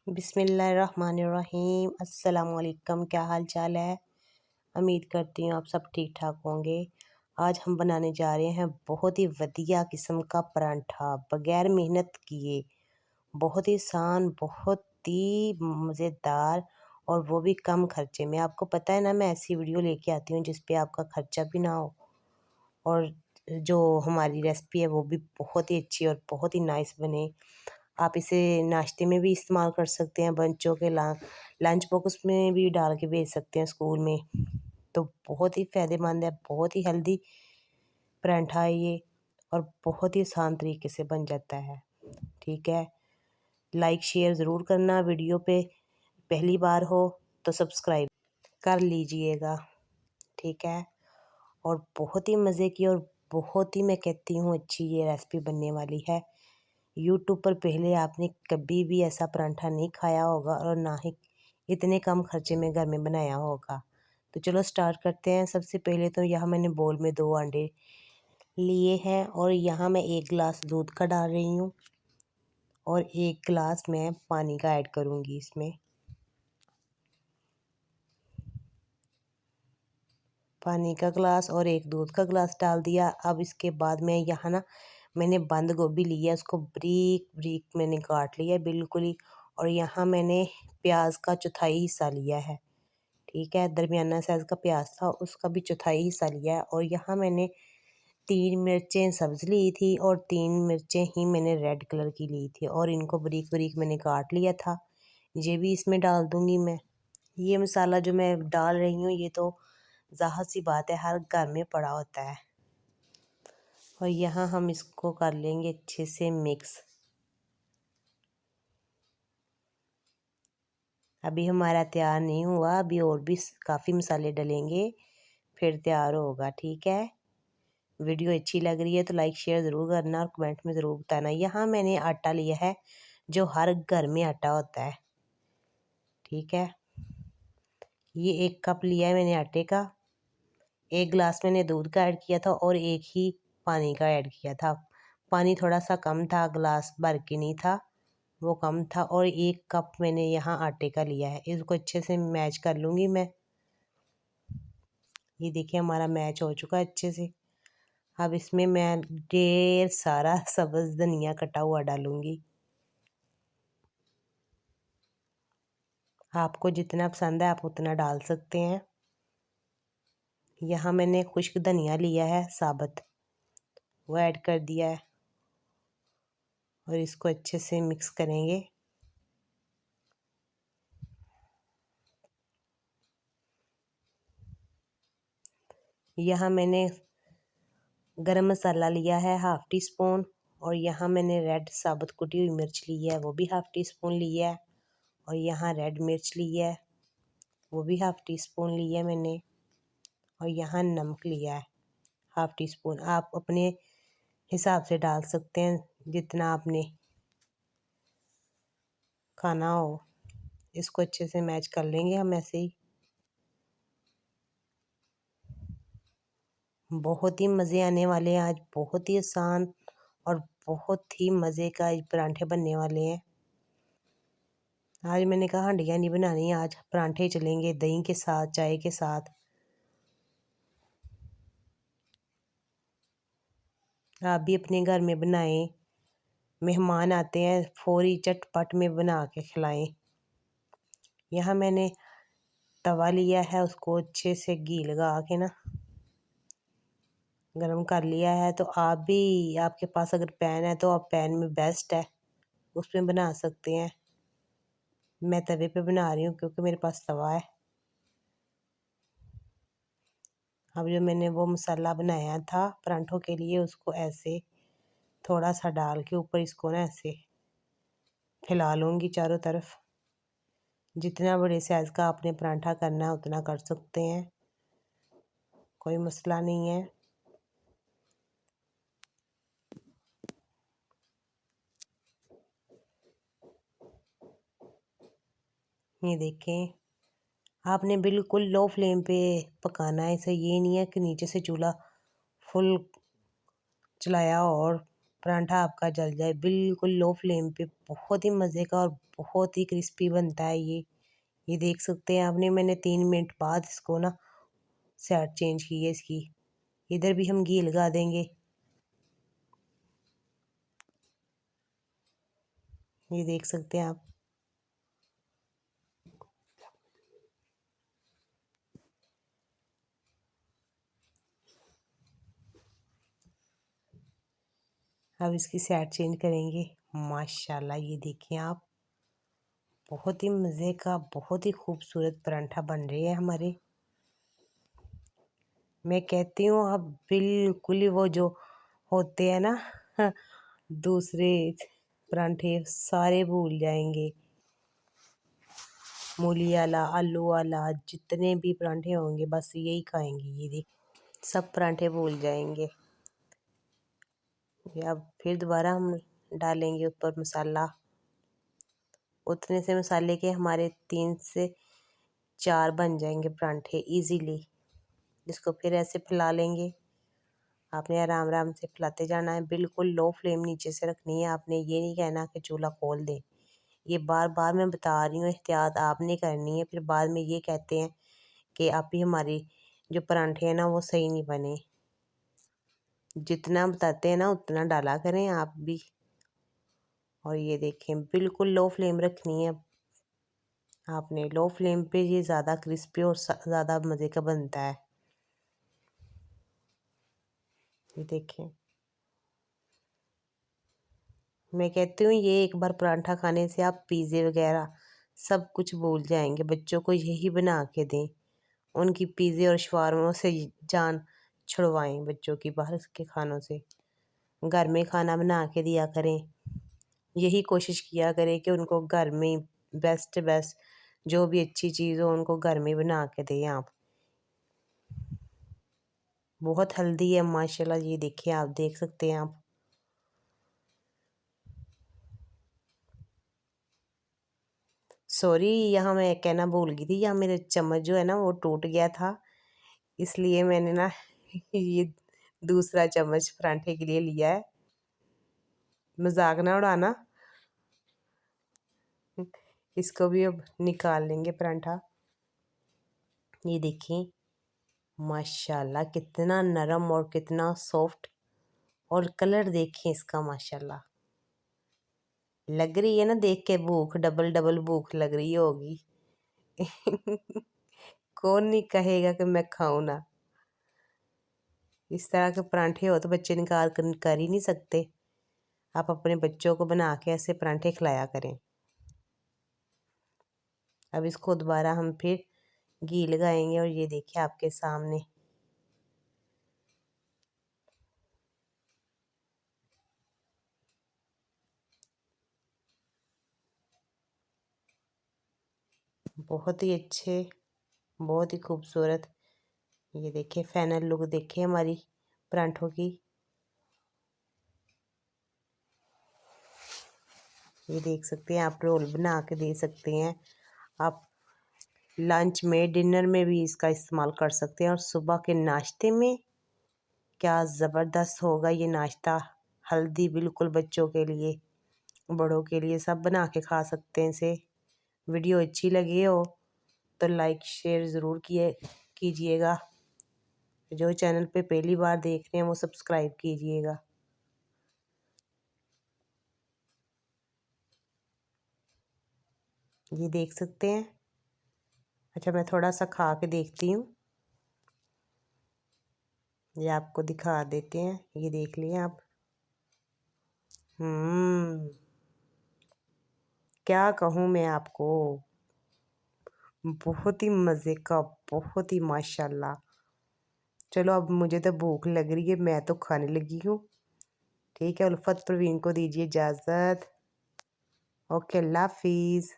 बिस्मिल्लाहिर्रहमानिर्रहीम। अस्सलाम वालेकुम। क्या हाल चाल है? उम्मीद करती हूँ आप सब ठीक ठाक होंगे। आज हम बनाने जा रहे हैं बहुत ही वधिया किस्म का परांठा बगैर मेहनत किए, बहुत ही आसान, बहुत ही मज़ेदार और वो भी कम खर्चे में। आपको पता है ना, मैं ऐसी वीडियो लेके आती हूँ जिस पे आपका खर्चा भी ना हो और जो हमारी रेसिपी है वो भी बहुत ही अच्छी और बहुत ही नाइस बने। आप इसे नाश्ते में भी इस्तेमाल कर सकते हैं, बच्चों के लंच बॉक्स में भी डाल के भेज सकते हैं स्कूल में। तो बहुत ही फ़ायदेमंद है, बहुत ही हेल्दी परांठा है ये और बहुत ही आसान तरीके से बन जाता है। ठीक है, लाइक शेयर ज़रूर करना। वीडियो पे पहली बार हो तो सब्सक्राइब कर लीजिएगा। ठीक है, और बहुत ही मज़े की और बहुत ही, मैं कहती हूँ, अच्छी ये रेसिपी बनने वाली है। यूट्यूब पर पहले आपने कभी भी ऐसा परांठा नहीं खाया होगा और ना ही इतने कम खर्चे में घर में बनाया होगा। तो चलो स्टार्ट करते हैं। सबसे पहले तो यहाँ मैंने बोल में 2 अंडे लिए हैं और यहाँ मैं 1 गिलास दूध का डाल रही हूँ और 1 गिलास मैं पानी का ऐड करूँगी इसमें। पानी का गिलास और 1 दूध का गिलास डाल दिया। अब इसके बाद मैं यहाँ ना, मैंने बंद गोभी ली है, उसको बारीक बारीक मैंने काट लिया है बिल्कुल ही। और यहाँ मैंने प्याज का चौथाई हिस्सा लिया है। ठीक है, दरमियाना साइज़ का प्याज था, उसका भी चौथाई हिस्सा लिया है। और यहाँ मैंने 3 मिर्चें सब्ज़ ली थी और 3 मिर्चें ही मैंने रेड कलर की ली थी और इनको बारीक बारीक मैंने काट लिया था। ये भी इसमें डाल दूँगी मैं। ये मसाला जो मैं डाल रही हूँ ये तो ज़ाहिर सी बात है हर घर में पड़ा होता है। और यहाँ हम इसको कर लेंगे अच्छे से मिक्स। अभी हमारा तैयार नहीं हुआ, अभी और भी काफ़ी मसाले डलेंगे फिर तैयार होगा। ठीक है, वीडियो अच्छी लग रही है तो लाइक शेयर ज़रूर करना और कमेंट में ज़रूर बताना। यहाँ मैंने आटा लिया है जो हर घर में आटा होता है। ठीक है, ये 1 कप लिया है मैंने आटे का। 1 गिलास मैंने दूध का ऐड किया था और 1 ही पानी का ऐड किया था। पानी थोड़ा सा कम था, गिलास भर के नहीं था, वो कम था। और 1 कप मैंने यहाँ आटे का लिया है। इसको अच्छे से मैच कर लूँगी मैं। ये देखिए हमारा मैच हो चुका है अच्छे से। अब इसमें मैं ढेर सारा सब्ज़ धनिया कटा हुआ डालूँगी। आपको जितना पसंद है आप उतना डाल सकते हैं। यहाँ मैंने खुश्क धनिया लिया है साबुत, वो ऐड कर दिया है और इसको अच्छे से मिक्स करेंगे। यहाँ मैंने गरम मसाला लिया है 1/2 टी स्पून और यहाँ मैंने रेड साबुत कुटी हुई मिर्च ली है, वो भी 1/2 टी स्पून ली है। और यहाँ रेड मिर्च ली है, वो भी 1/2 टी स्पून ली है मैंने। और यहाँ नमक लिया है 1/2 टी स्पून। आप अपने हिसाब से डाल सकते हैं जितना आपने खाना हो। इसको अच्छे से मैच कर लेंगे हम ऐसे ही। बहुत ही मज़े आने वाले हैं आज, बहुत ही आसान और बहुत ही मज़े का आज परांठे बनने वाले हैं। आज मैंने कहा हंडिया नहीं बनानी, आज परांठे चलेंगे दही के साथ, चाय के साथ। आप भी अपने घर में बनाएं, मेहमान आते हैं फौरी चटपट में बना के खिलाएं। यहाँ मैंने तवा लिया है, उसको अच्छे से घी लगा के ना गरम कर लिया है। तो आप भी, आपके पास अगर पैन है तो आप पैन में बेस्ट है, उसमें बना सकते हैं। मैं तवे पे बना रही हूँ क्योंकि मेरे पास तवा है। अब जो मैंने वो मसाला बनाया था परांठों के लिए, उसको ऐसे थोड़ा सा डाल के ऊपर इसको ना ऐसे फैला लूँगी चारों तरफ। जितना बड़े साइज़ का आपने परांठा करना है उतना कर सकते हैं, कोई मसला नहीं है। ये देखें, आपने बिल्कुल लो फ्लेम पे पकाना है इसे। ये नहीं है कि नीचे से चूल्हा फुल चलाया और परांठा आपका जल जाए। बिल्कुल लो फ्लेम पे बहुत ही मज़े का और बहुत ही क्रिस्पी बनता है ये देख सकते हैं आपने। मैंने 3 मिनट बाद इसको ना साइड चेंज की है इसकी। इधर भी हम घी लगा देंगे। ये देख सकते हैं आप। अब इसकी साइड चेंज करेंगे। माशाल्लाह ये देखिए आप, बहुत ही मज़े का बहुत ही खूबसूरत परांठा बन रहे हैं हमारे। मैं कहती हूँ आप बिल्कुल ही वो जो होते हैं ना दूसरे परांठे सारे भूल जाएंगे। मूली वाला, आलू वाला, जितने भी परांठे होंगे बस यही खाएंगे। ये देख, सब परांठे भूल जाएंगे। अब फिर दोबारा हम डालेंगे ऊपर मसाला। उतने से मसाले के हमारे 3 से 4 बन जाएंगे परांठे इजीली। जिसको फिर ऐसे फैला लेंगे। आपने आराम आराम से फैलाते जाना है। बिल्कुल लो फ्लेम नीचे से रखनी है। आपने ये नहीं कहना कि चूल्हा खोल दें। ये बार बार मैं बता रही हूँ, एहतियात आपने करनी है। फिर बाद में ये कहते हैं कि आप ही हमारी जो परांठे हैं ना वो सही नहीं बने। जितना बताते हैं ना उतना डाला करें आप भी। और ये देखें बिल्कुल लो फ्लेम रखनी है आपने। लो फ्लेम पे ये ज़्यादा क्रिस्पी और ज़्यादा मज़े का बनता है। ये देखें, मैं कहती हूँ ये एक बार परांठा खाने से आप पिज़्ज़े वगैरह सब कुछ भूल जाएंगे। बच्चों को यही बना के दें। उनकी पिज़्ज़े और शवारमों से जान छुड़वाएं बच्चों की, बाहर के खानों से। घर में खाना बना के दिया करें। यही कोशिश किया करें कि उनको घर में बेस्ट बेस्ट जो भी अच्छी चीज़ हो उनको घर में बना के दें आप। बहुत हेल्दी है माशाल्लाह। ये देखिए आप, देख सकते हैं आप। सॉरी, यहाँ मैं कहना भूल गई थी, यहाँ मेरे चम्मच जो है ना वो टूट गया था। इसलिए मैंने ना ये दूसरा चम्मच परांठे के लिए लिया है। मजाक ना उड़ाना। इसको भी अब निकाल लेंगे परांठा। ये देखिए माशाल्लाह कितना नरम और कितना सॉफ्ट। और कलर देखें इसका माशाल्लाह। लग रही है ना देख के भूख, डबल डबल भूख लग रही होगी। कौन नहीं कहेगा कि मैं खाऊं ना। इस तरह के परांठे हो तो बच्चे निकाल कर ही नहीं सकते। आप अपने बच्चों को बना के ऐसे परांठे खिलाया करें। अब इसको दोबारा हम फिर घी लगाएंगे और ये देखिए आपके सामने। बहुत ही अच्छे, बहुत ही खूबसूरत। ये देखिए फाइनल लुक देखिए हमारी परांठों की। ये देख सकते हैं आप, रोल बना के दे सकते हैं आप। लंच में, डिनर में भी इसका इस्तेमाल कर सकते हैं। और सुबह के नाश्ते में क्या ज़बरदस्त होगा ये नाश्ता। हेल्दी बिल्कुल, बच्चों के लिए बड़ों के लिए सब बना के खा सकते हैं इसे। वीडियो अच्छी लगी हो तो लाइक शेयर ज़रूर कीजिएगा। जो चैनल पे पहली बार देख रहे हैं वो सब्सक्राइब कीजिएगा। ये देख सकते हैं। अच्छा मैं थोड़ा सा खा के देखती हूँ। ये आपको दिखा देते हैं। ये देख लिए आप। क्या कहूँ मैं आपको, बहुत ही मज़े का, बहुत ही माशाल्लाह। चलो अब मुझे तो भूख लग रही है, मैं तो खाने लगी हूँ। ठीक है, उल्फत प्रवीण को दीजिए इजाज़त। ओके, अल्लाह हाफिज़।